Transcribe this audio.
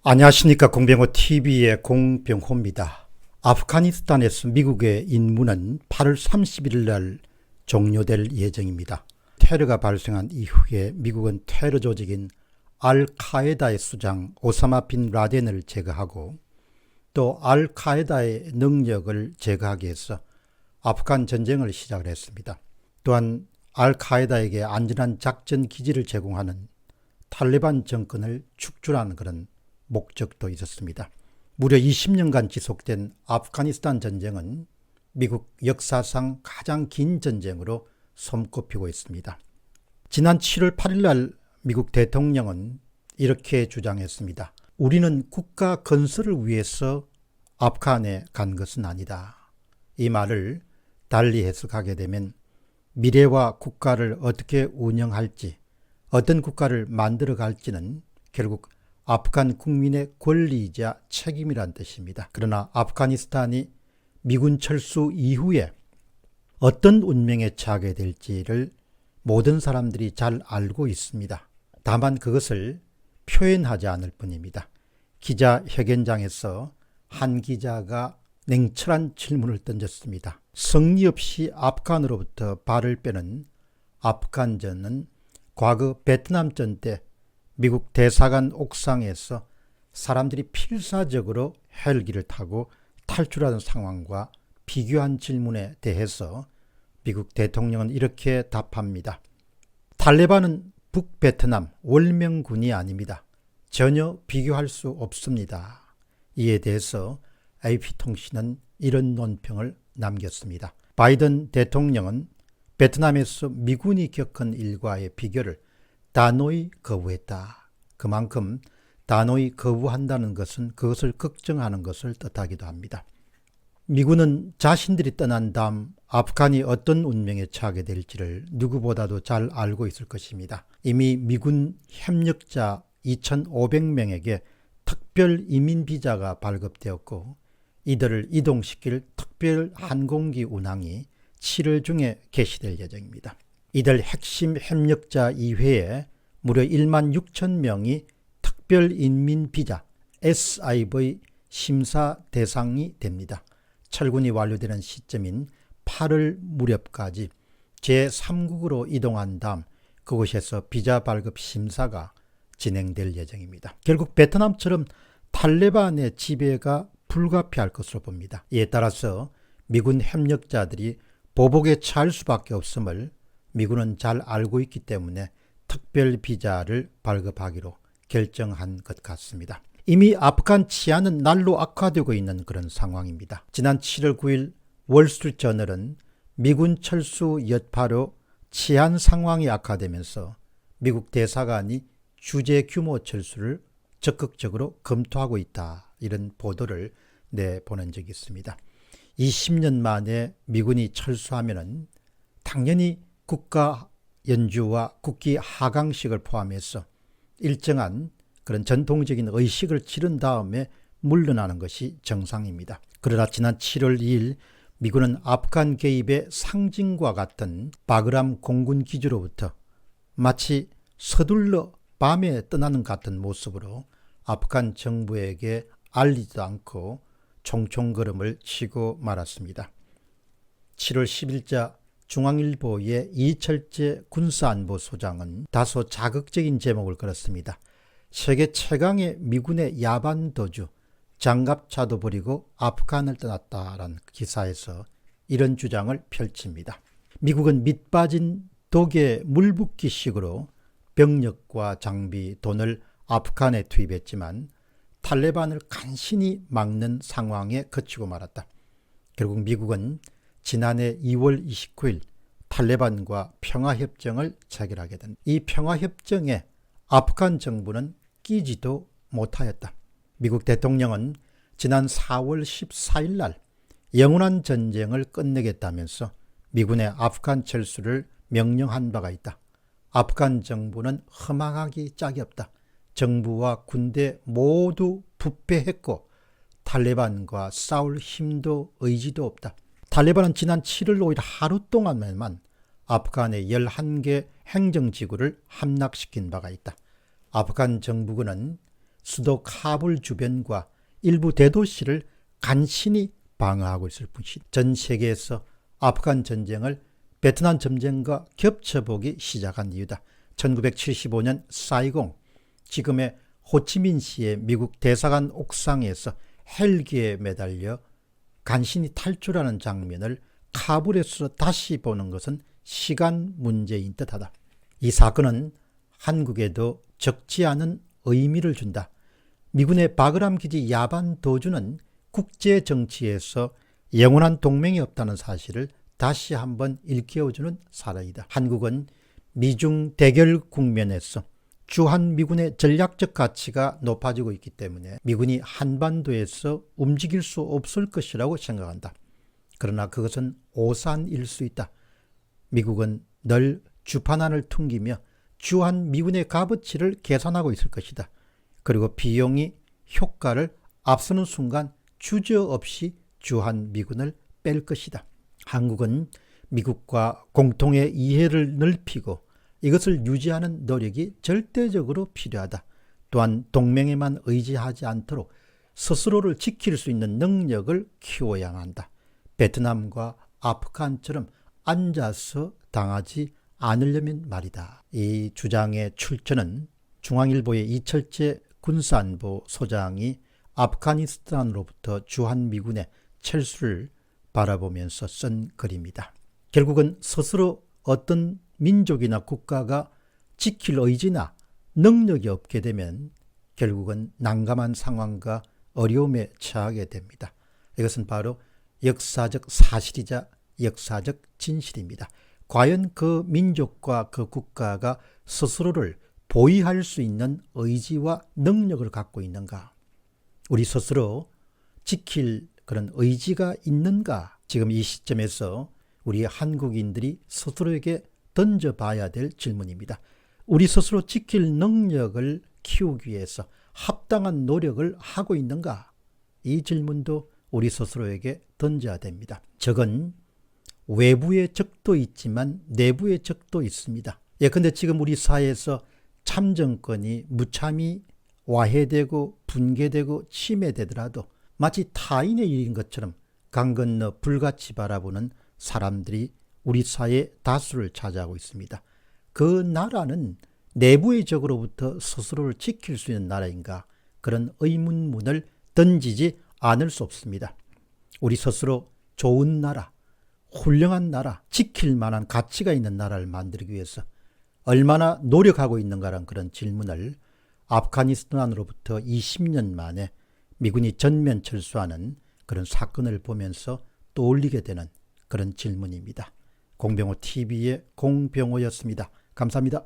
안녕하십니까. 공병호 TV의 공병호입니다. 아프가니스탄에서 미국의 임무는 8월 31일 날 종료될 예정입니다. 테러가 발생한 이후에 미국은 테러 조직인 알카에다의 수장 오사마 빈 라덴을 제거하고 또 알카에다의 능력을 제거하기 위해서 아프간 전쟁을 시작을 했습니다. 또한 알카에다에게 안전한 작전 기지를 제공하는 탈레반 정권을 축출하는 그런 목적도 있었습니다. 무려 20년간 지속된 아프가니스탄 전쟁은 미국 역사상 가장 긴 전쟁으로 손꼽히고 있습니다. 지난 7월 8일 날 미국 대통령은 이렇게 주장했습니다. 우리는 국가 건설을 위해서 아프간에 간 것은 아니다. 이 말을 달리 해석하게 되면 미래와 국가를 어떻게 운영할지, 어떤 국가를 만들어갈지는 결국 아프간 국민의 권리이자 책임이란 뜻입니다. 그러나 아프가니스탄이 미군 철수 이후에 어떤 운명에 처하게 될지를 모든 사람들이 잘 알고 있습니다. 다만 그것을 표현하지 않을 뿐입니다. 기자회견장에서 한 기자가 냉철한 질문을 던졌습니다. 성의 없이 아프간으로부터 발을 빼는 아프간전은 과거 베트남전 때 미국 대사관 옥상에서 사람들이 필사적으로 헬기를 타고 탈출하는 상황과 비교한 질문에 대해서 미국 대통령은 이렇게 답합니다. 탈레반은 북베트남 월명군이 아닙니다. 전혀 비교할 수 없습니다. 이에 대해서 AP통신은 이런 논평을 남겼습니다. 바이든 대통령은 베트남에서 미군이 겪은 일과의 비교를 단호히 거부했다. 그만큼 단호히 거부한다는 것은 그것을 걱정하는 것을 뜻하기도 합니다. 미군은 자신들이 떠난 다음 아프간이 어떤 운명에 처하게 될지를 누구보다도 잘 알고 있을 것입니다. 이미 미군 협력자 2,500명에게 특별 이민 비자가 발급되었고 이들을 이동시킬 특별 항공기 운항이 7월 중에 개시될 예정입니다. 이들 핵심 협력자 이외에 무려 1만 6천 명이 특별 인민 비자 SIV 심사 대상이 됩니다. 철군이 완료되는 시점인 8월 무렵까지 제3국으로 이동한 다음 그곳에서 비자 발급 심사가 진행될 예정입니다. 결국 베트남처럼 탈레반의 지배가 불가피할 것으로 봅니다. 이에 따라서 미군 협력자들이 보복에 처할 수밖에 없음을 미군은 잘 알고 있기 때문에 특별 비자를 발급하기로 결정한 것 같습니다. 이미 아프간 치안은 날로 악화되고 있는 그런 상황입니다. 지난 7월 9일 월스트리트저널은 미군 철수 여파로 치안 상황이 악화되면서 미국 대사관이 주재 규모 철수를 적극적으로 검토하고 있다. 이런 보도를 내보낸 적이 있습니다. 20년 만에 미군이 철수하면은 당연히 국가 연주와 국기 하강식을 포함해서 일정한 그런 전통적인 의식을 치른 다음에 물러나는 것이 정상입니다. 그러나 지난 7월 2일 미군은 아프간 개입의 상징과 같은 바그람 공군 기지로부터 마치 서둘러 밤에 떠나는 같은 모습으로 아프간 정부에게 알리지도 않고 총총걸음을 치고 말았습니다. 7월 10일자 중앙일보의 이철재 군사안보소장은 다소 자극적인 제목을 걸었습니다. 세계 최강의 미군의 야반도주, 장갑차도 버리고 아프간을 떠났다라는 기사에서 이런 주장을 펼칩니다. 미국은 밑빠진 독에 물 붓기식으로 병력과 장비, 돈을 아프간에 투입했지만 탈레반을 간신히 막는 상황에 그치고 말았다. 결국 미국은 지난해 2월 29일 탈레반과 평화협정을 체결하게 된 이 평화협정에 아프간 정부는 끼지도 못하였다. 미국 대통령은 지난 4월 14일 날 영원한 전쟁을 끝내겠다면서 미군의 아프간 철수를 명령한 바가 있다. 아프간 정부는 허망하기 짝이 없다. 정부와 군대 모두 부패했고 탈레반과 싸울 힘도 의지도 없다. 탈레반은 지난 7월 5일 하루 동안만 아프간의 11개 행정지구를 함락시킨 바가 있다. 아프간 정부군은 수도 카불 주변과 일부 대도시를 간신히 방어하고 있을 뿐이다. 전 세계에서 아프간 전쟁을 베트남 전쟁과 겹쳐보기 시작한 이유다. 1975년 사이공, 지금의 호치민시의 미국 대사관 옥상에서 헬기에 매달려 간신히 탈출하는 장면을 카불에서 다시 보는 것은 시간 문제인 듯하다. 이 사건은 한국에도 적지 않은 의미를 준다. 미군의 바그람 기지 야반 도주는 국제 정치에서 영원한 동맹이 없다는 사실을 다시 한번 일깨워주는 사례이다. 한국은 미중 대결 국면에서 주한미군의 전략적 가치가 높아지고 있기 때문에 미군이 한반도에서 움직일 수 없을 것이라고 생각한다. 그러나 그것은 오산일 수 있다. 미국은 늘 주판안을 퉁기며 주한미군의 값어치를 계산하고 있을 것이다. 그리고 비용이 효과를 앞서는 순간 주저없이 주한미군을 뺄 것이다. 한국은 미국과 공통의 이해를 넓히고 이것을 유지하는 노력이 절대적으로 필요하다. 또한 동맹에만 의지하지 않도록 스스로를 지킬 수 있는 능력을 키워야 한다. 베트남과 아프간처럼 앉아서 당하지 않으려면 말이다. 이 주장의 출처는 중앙일보의 이철재 군사안보 소장이 아프가니스탄으로부터 주한미군의 철수를 바라보면서 쓴 글입니다. 결국은 스스로 어떤 민족이나 국가가 지킬 의지나 능력이 없게 되면 결국은 난감한 상황과 어려움에 처하게 됩니다. 이것은 바로 역사적 사실이자 역사적 진실입니다. 과연 그 민족과 그 국가가 스스로를 보위할 수 있는 의지와 능력을 갖고 있는가? 우리 스스로 지킬 그런 의지가 있는가? 지금 이 시점에서 우리 한국인들이 스스로에게 던져봐야 될 질문입니다. 우리 스스로 지킬 능력을 키우기 위해서 합당한 노력을 하고 있는가? 이 질문도 우리 스스로에게 던져야 됩니다. 적은 외부의 적도 있지만 내부의 적도 있습니다. 근데 지금 우리 사회에서 참정권이 무참히 와해되고 붕괴되고 침해되더라도 마치 타인의 일인 것처럼 강 건너 불같이 바라보는 사람들이 우리 사회의 다수를 차지하고 있습니다. 그 나라는 내부의 적으로부터 스스로를 지킬 수 있는 나라인가? 그런 의문문을 던지지 않을 수 없습니다. 우리 스스로 좋은 나라, 훌륭한 나라, 지킬 만한 가치가 있는 나라를 만들기 위해서 얼마나 노력하고 있는가라는 그런 질문을 아프가니스탄으로부터 20년 만에 미군이 전면 철수하는 그런 사건을 보면서 떠올리게 되는 그런 질문입니다. 공병호 TV의 공병호였습니다. 감사합니다.